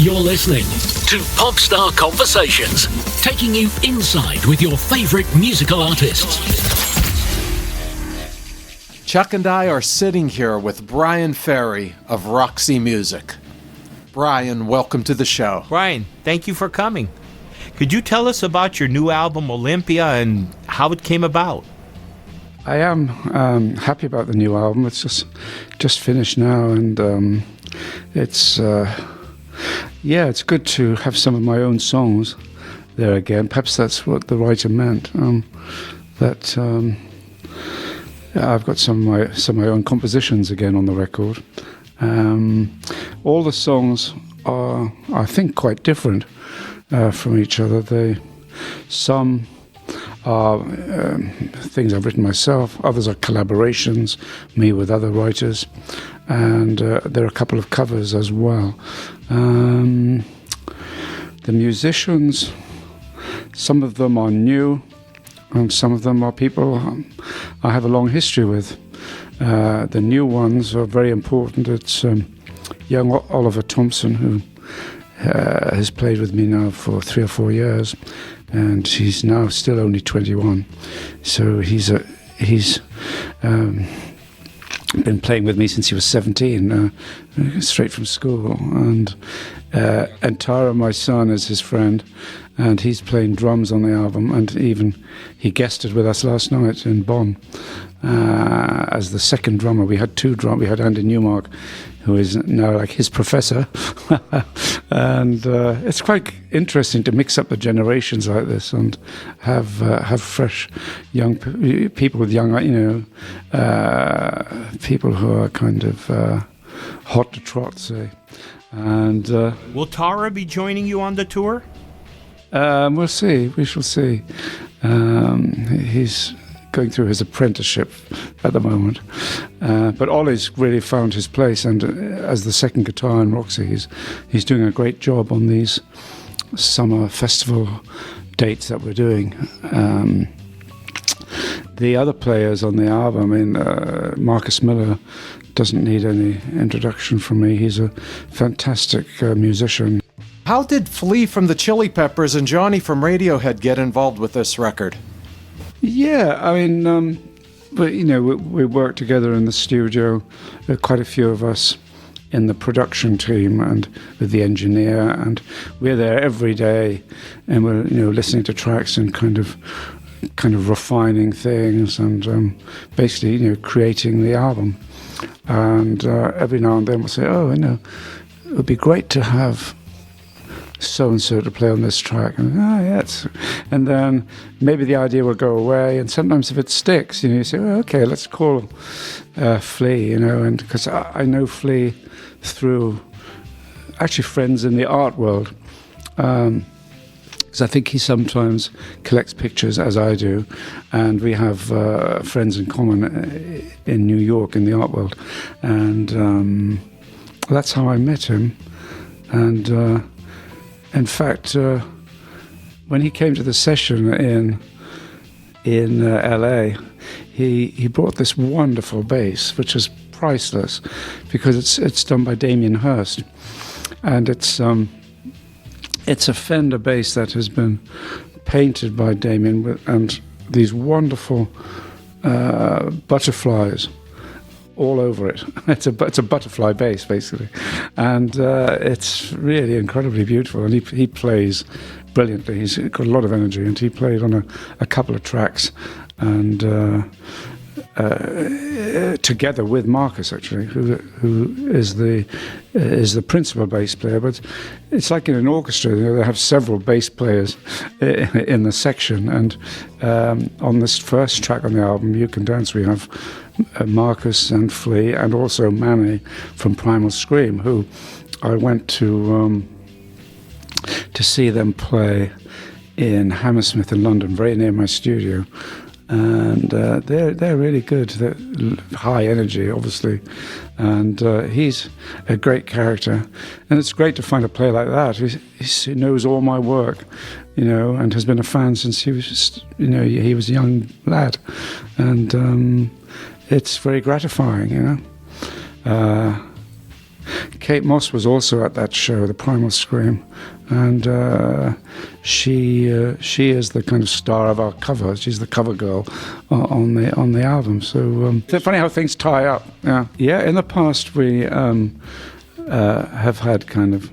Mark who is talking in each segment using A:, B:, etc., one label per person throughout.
A: You're listening to Popstar Conversations, taking you inside with your favorite musical artists.
B: Chuck and I are sitting here with BRYAN Ferrry of Roxy Music. BRYAN, welcome to the show.
C: BRYAN, thank you for coming. Could you tell us about your new album, OLYMPIA, and how it came about?
D: I am happy about the new album. It's just finished now, and it's good to have some of my own songs there again. Perhaps that's what the writer meant. I've got some of my own compositions again on the record. All the songs are, I think, quite different from each other. Some are things I've written myself, others are collaborations, me with other writers, and there are a couple of covers as well. The musicians, some of them are new, and some of them are people I have a long history with. The new ones are very important. It's young Oliver Thompson, who has played with me now for 3 or 4 years, and he's now still only 21. So he's been playing with me since he was 17, straight from school. And Tara, my son, is his friend, and he's playing drums on the album, and even he guested with us last night in Bonn as the second drummer. We had two drummers. We had Andy Newmark, who is now like his professor, and it's quite interesting to mix up the generations like this and have fresh young people with young, people who are kind of hot to trot, say. And
C: will Tara be joining you on the tour?
D: We'll see. We shall see. He's going through his apprenticeship at the moment. But Ollie's really found his place, and as the second guitar in Roxy, he's doing a great job on these summer festival dates that we're doing. The other players on the album, Marcus Miller doesn't need any introduction from me. He's a fantastic musician.
B: How did Flea from the Chili Peppers and Johnny from Radiohead get involved with this record?
D: Yeah, we work together in the studio, quite a few of us in the production team and with the engineer, and we're there every day, and we're listening to tracks and kind of refining things and basically creating the album. And every now and then we'll say, it would be great to have so-and-so to play on this track, and then maybe the idea will go away, and sometimes if it sticks, you say, okay, let's call Flea, and because I know Flea through actually friends in the art world, because I think he sometimes collects pictures as I do, and we have friends in common in New York in the art world, and that's how I met him. And in fact, when he came to the session in LA, he brought this wonderful bass, which is priceless, because it's done by Damien Hirst, and it's a Fender bass that has been painted by Damien and these wonderful butterflies all over it. It's a butterfly bass, basically, and it's really incredibly beautiful. And he plays brilliantly. He's got a lot of energy, and he played on a couple of tracks, and together with Marcus, actually, who is the principal bass player. But it's like in an orchestra, they have several bass players in the section. And on this first track on the album, You Can Dance, we have Marcus and Flea, and also Manny from Primal Scream, who I went to see them play in Hammersmith in London, very near my studio. And they're really good. They're high energy, obviously, and he's a great character. And it's great to find a player like that he knows all my work, and has been a fan since he was, he was a young lad, and it's very gratifying, Kate Moss was also at that show, the Primal Scream, and she is the kind of star of our cover. She's the cover girl on the album. So it's funny how things tie up. Yeah. In the past we have had kind of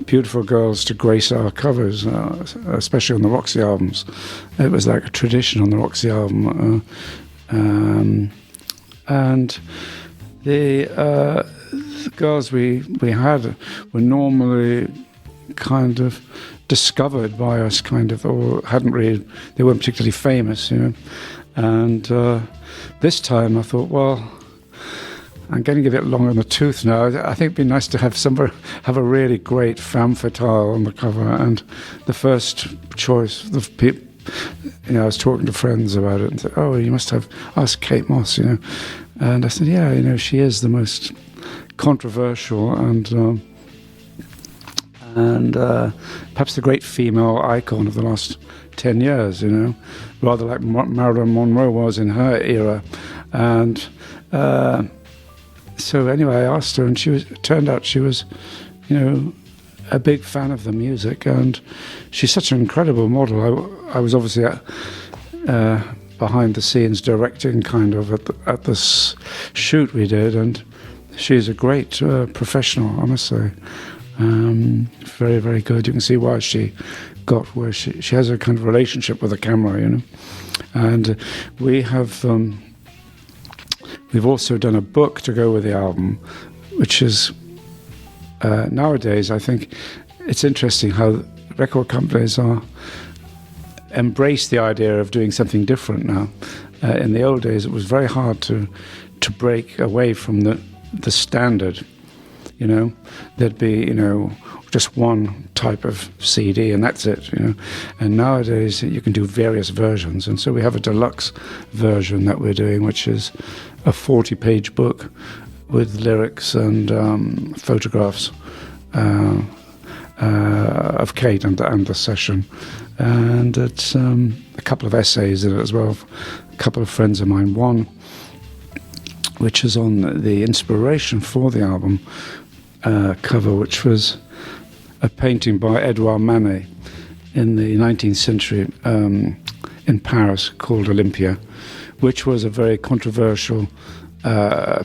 D: beautiful girls to grace our covers, especially on the Roxy albums. It was like a tradition on the Roxy album, and the girls we had were normally kind of discovered by us, kind of, or they weren't particularly famous, you know. And this time I thought, well, I'm getting a bit long in the tooth now. I think it'd be nice to have a really great femme fatale on the cover. And the first choice, I was talking to friends about it and said, "Oh, you must have asked Kate Moss," you know. And I said, "Yeah, you know, she is the most controversial and perhaps the great female icon of the last 10 years, you know, rather like Marilyn Monroe was in her era." And so anyway, I asked her, and it turned out she was, you know, a big fan of the music, and she's such an incredible model. I was obviously behind the scenes directing kind of at this shoot we did, and she's a great professional, I must say. Very, very good. You can see why she got where she has a kind of relationship with the camera, you know. And we've also done a book to go with the album, which is nowadays, I think it's interesting how record companies embrace the idea of doing something different now. In the old days, it was very hard to break away from the standard. You know, there'd be, you know, just one type of CD and that's it, you know. And nowadays you can do various versions, and so we have a deluxe version that we're doing, which is a 40-page book with lyrics and photographs of Kate and the session, and it's a couple of essays in it as well. A couple of friends of mine, one which is on the inspiration for the album cover, which was a painting by Edouard Manet in the 19th century in Paris called Olympia, which was a very controversial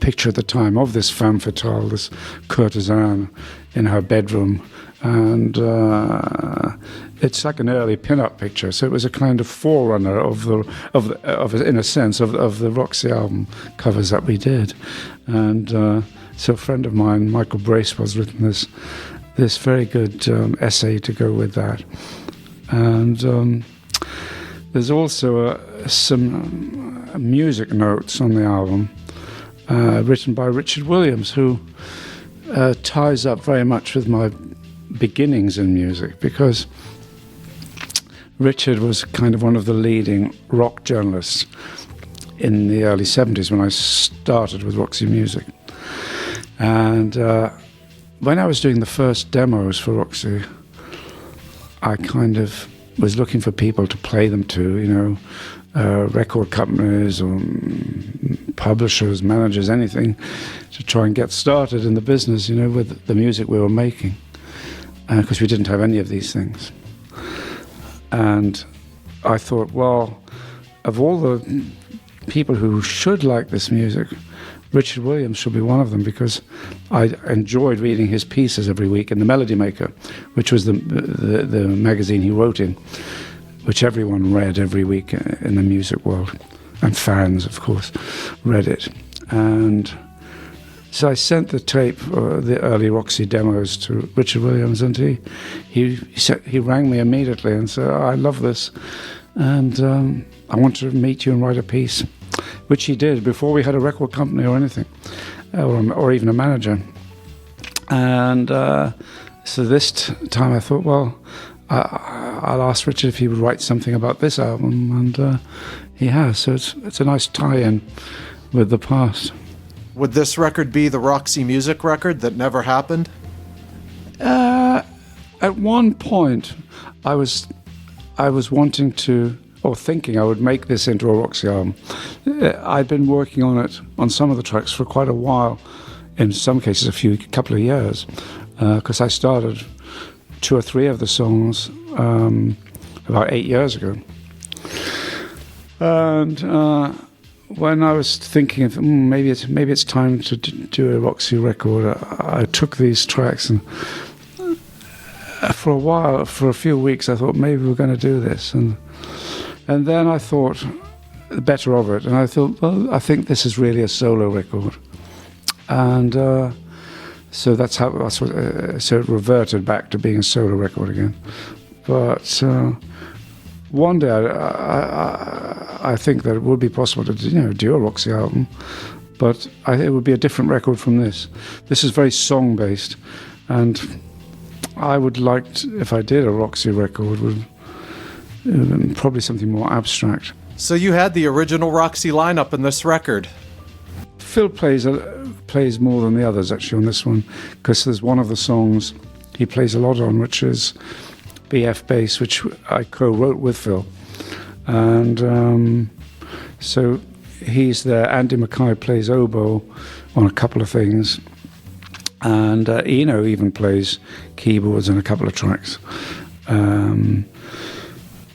D: picture at the time of this femme fatale, this courtesan in her bedroom. And it's like an early pin-up picture, so it was a kind of forerunner of in a sense of the Roxy album covers that we did. And so a friend of mine, Michael Brace, was written this very good essay to go with that. And there's also some music notes on the album written by Richard Williams, who ties up very much with my beginnings in music, because Richard was kind of one of the leading rock journalists in the early 70s when I started with Roxy Music. And when I was doing the first demos for Roxy, I kind of was looking for people to play them to, you know, record companies or publishers, managers, anything, to try and get started in the business, you know, with the music we were making, because we didn't have any of these things. And I thought, well, of all the people who should like this music, Richard Williams should be one of them, because I enjoyed reading his pieces every week in The Melody Maker, which was the magazine he wrote in, which everyone read every week in the music world, and fans, of course, read it. And so I sent the tape, the early Roxy demos, to Richard Williams, and he rang me immediately and said, "Oh, I love this, and I want to meet you and write a piece," which he did before we had a record company or anything, or even a manager. And so this time I thought, well, I'll ask Richard if he would write something about this album, and he has. So it's a nice tie-in with the past.
B: Would this record be the Roxy Music record that never happened?
D: At one point, I was wanting to, or thinking I would make this into a Roxy album. I'd been working on it, on some of the tracks, for quite a while, in some cases a couple of years, because I started 2 or 3 of the songs about 8 years ago. And when I was thinking of maybe it's time to do a Roxy record, I took these tracks, and for a while, for a few weeks, I thought maybe we're going to do this, and then I thought better of it, and I thought, well, I think this is really a solo record, and so so it reverted back to being a solo record again. But one day I think that it would be possible to do a Roxy album, but it would be a different record from this. This is very song based, and I would like if I did a Roxy record, would probably something more abstract.
B: So you had the original Roxy lineup in this record.
D: Phil plays more than the others actually on this one, because there's one of the songs he plays a lot on, which is BF Bass, which I co-wrote with Phil, and so he's there. Andy Mackay plays oboe on a couple of things, and Eno even plays keyboards in a couple of tracks.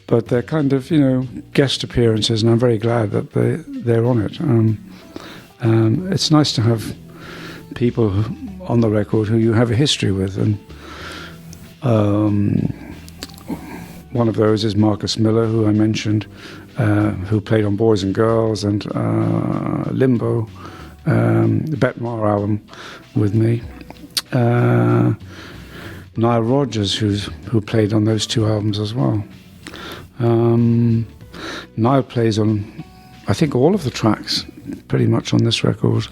D: But they're kind of, guest appearances, and I'm very glad that they're on it. It's nice to have people on the record who you have a history with, and one of those is Marcus Miller, who I mentioned, who played on Boys and Girls and Limbo, the Betmar album with me. Nile Rodgers, who played on those 2 albums as well. Nile plays on, I think, all of the tracks pretty much on this record.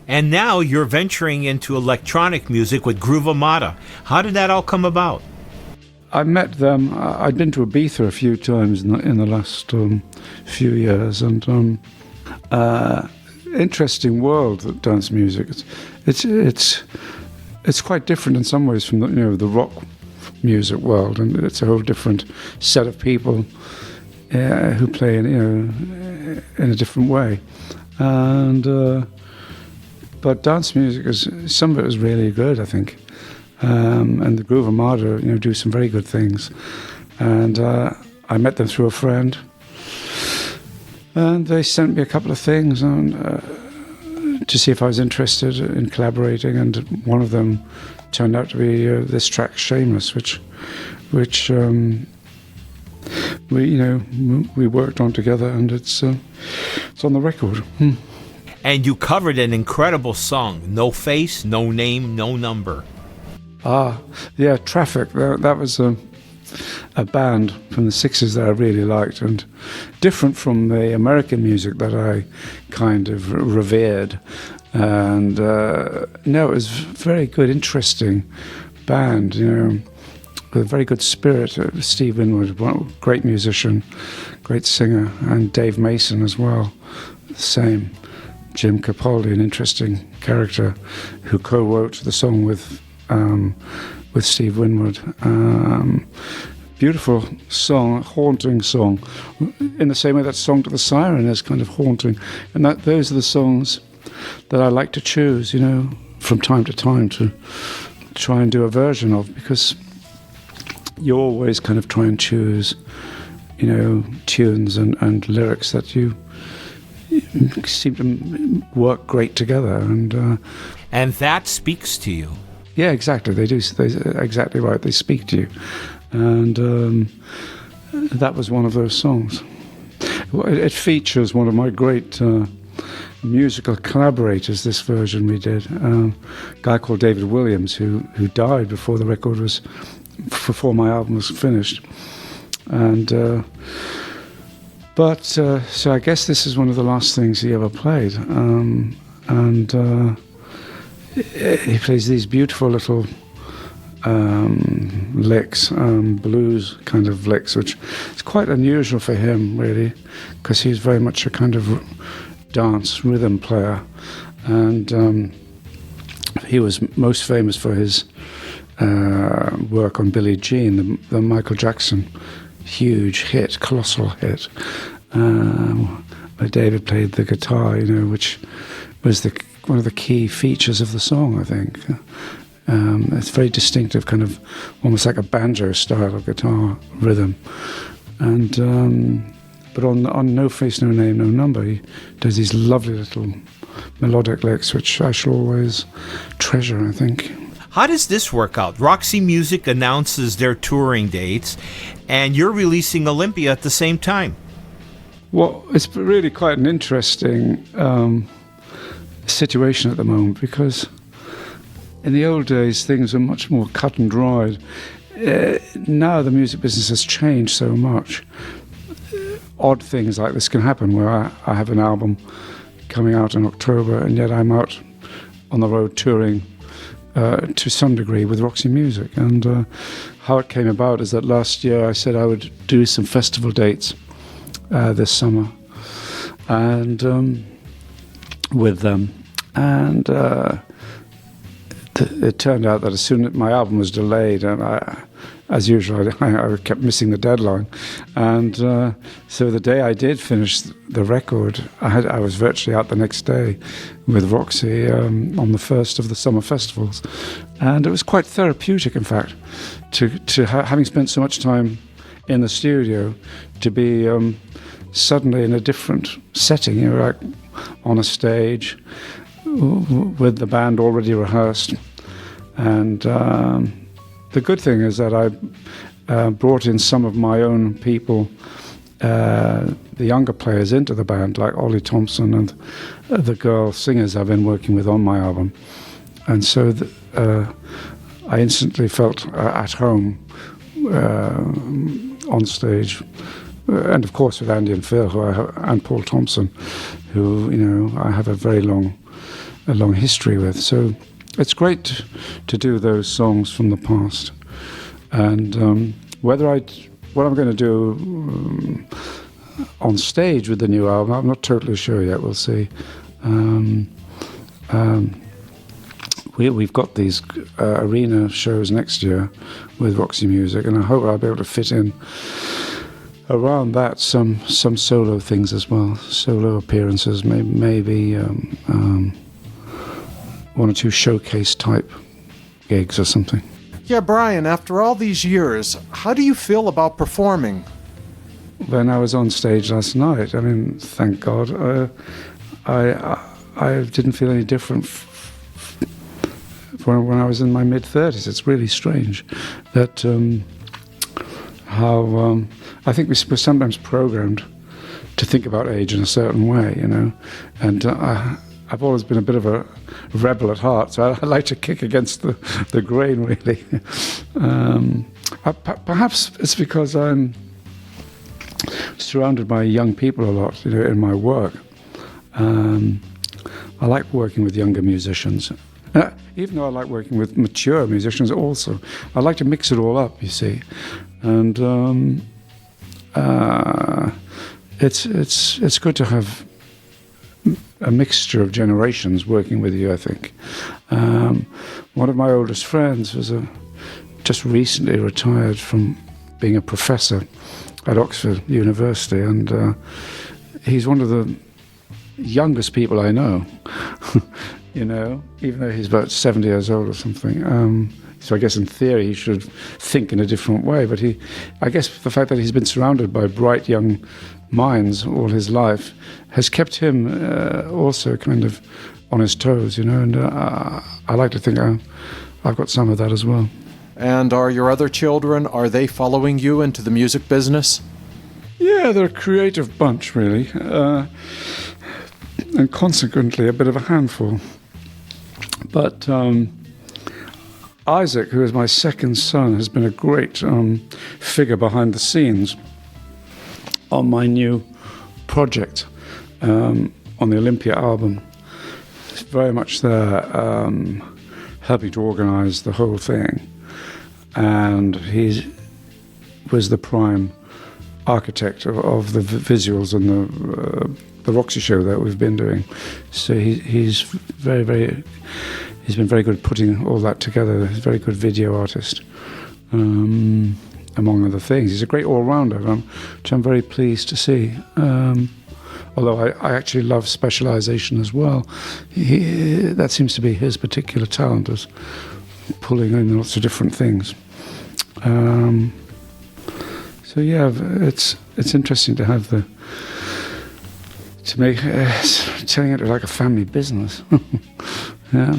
C: And now you're venturing into electronic music with Groove Armada. How did that all come about?
D: I met them. I'd been to Ibiza a few times in the last few years, and interesting world, that dance music. It's quite different in some ways from the rock music world, and it's a whole different set of people who play in a different way. And but dance music some of it is really good, I think. And the Groove Armada, do some very good things. And I met them through a friend, and they sent me a couple of things to see if I was interested in collaborating. And one of them turned out to be this track, "Shameless," which we worked on together, and it's on the record.
C: And you covered an incredible song, "No Face, No Name, No Number."
D: Yeah, Traffic. That was a band from the 60s that I really liked, and different from the American music that I kind of revered. And no, it was a very good, interesting band, with a very good spirit. Steve Winwood, great musician, great singer, and Dave Mason as well, the same. Jim Capaldi, an interesting character, who co-wrote the song with Steve Winwood. Beautiful song, haunting song, in the same way that Song to the Siren is kind of haunting. And those are the songs that I like to choose, from time to time to try and do a version of, because you always kind of try and choose, tunes and lyrics that you seem to work great together.
C: And that speaks to you.
D: Yeah, exactly. They do. They're exactly right. They speak to you. And that was one of those songs. It features one of my great musical collaborators, this version we did, a guy called David Williams, who died before my album was finished. And so I guess this is one of the last things he ever played. He plays these beautiful little licks, blues kind of licks, which is quite unusual for him, really, because he's very much a kind of dance rhythm player. And he was most famous for his work on Billie Jean, the Michael Jackson huge hit, colossal hit, where David played the guitar, which was one of the key features of the song, I think. It's very distinctive, kind of almost like a banjo style of guitar rhythm. And but on No Face, No Name, No Number, he does these lovely little melodic licks, which I shall always treasure, I think.
C: How does this work out? Roxy Music announces their touring dates, and you're releasing Olympia at the same time.
D: Well, it's really quite an interesting situation at the moment, because in the old days things were much more cut and dried. Now the music business has changed so much. Odd things like this can happen, where I have an album coming out in October, and yet I'm out on the road touring to some degree with Roxy Music. And how it came about is that last year I said I would do some festival dates this summer, and with them. And it turned out that as soon as my album was delayed, and as usual, I kept missing the deadline. And so the day I did finish the record, I was virtually out the next day with Roxy on the first of the summer festivals. And it was quite therapeutic, in fact, to having spent so much time in the studio, to be suddenly in a different setting, you know, like on a stage with the band already rehearsed. And the good thing is that I brought in some of my own people, the younger players, into the band, like Ollie Thompson and the girl singers I've been working with on my album. And so I instantly felt at home on stage. And of course with Andy and Phil, and Paul Thompson, who, you know, I have a long history with. So it's great to do those songs from the past. And what I'm going to do on stage with the new album, I'm not totally sure yet. We'll see. We've got these arena shows next year with Roxy Music, and I hope I'll be able to fit in around that some solo things as well, solo appearances, maybe one or two showcase type gigs or something.
B: Yeah, Bryan, after all these years, how do you feel about performing?
D: When I was on stage last night, I mean, thank God, I didn't feel any different when I was in my mid-30s. It's really strange that how I think we're sometimes programmed to think about age in a certain way, you know, and I've always been a bit of a rebel at heart, so I like to kick against the grain, really. Perhaps it's because I'm surrounded by young people a lot, you know, in my work. I like working with younger musicians. Even though I like working with mature musicians also, I like to mix it all up, you see. And it's good to have a mixture of generations working with you, I think. One of my oldest friends was just recently retired from being a professor at Oxford University, and he's one of the youngest people I know. You know, even though he's about 70 years old or something. So I guess in theory he should think in a different way, but I guess the fact that he's been surrounded by bright young minds all his life has kept him also kind of on his toes, you know, and I like to think I've got some of that as well.
B: And are your other children, are they following you into the music business?
D: Yeah, they're a creative bunch, really, and consequently a bit of a handful. But Isaac, who is my second son, has been a great figure behind the scenes on my new project, on the Olympia album. He's very much there, helping to organize the whole thing. And he was the prime architect of the visuals and the Roxy show that we've been doing. So he's been very good putting all that together. He's a very good video artist, among other things. He's a great all-rounder, which I'm very pleased to see. although I actually love specialization as well. That seems to be his particular talent, is pulling in lots of different things. So yeah, it's interesting to have telling it like a family business. Yeah.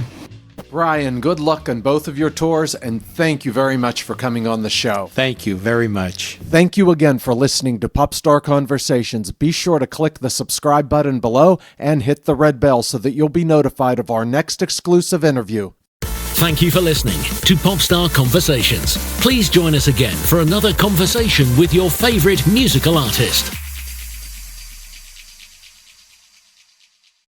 B: Bryan, good luck on both of your tours, and thank you very much for coming on the show.
C: Thank you very much.
B: Thank you again for listening to Popstar Conversations. Be sure to click the subscribe button below and hit the red bell so that you'll be notified of our next exclusive interview.
A: Thank you for listening to Popstar Conversations. Please join us again for another conversation with your favorite musical artist.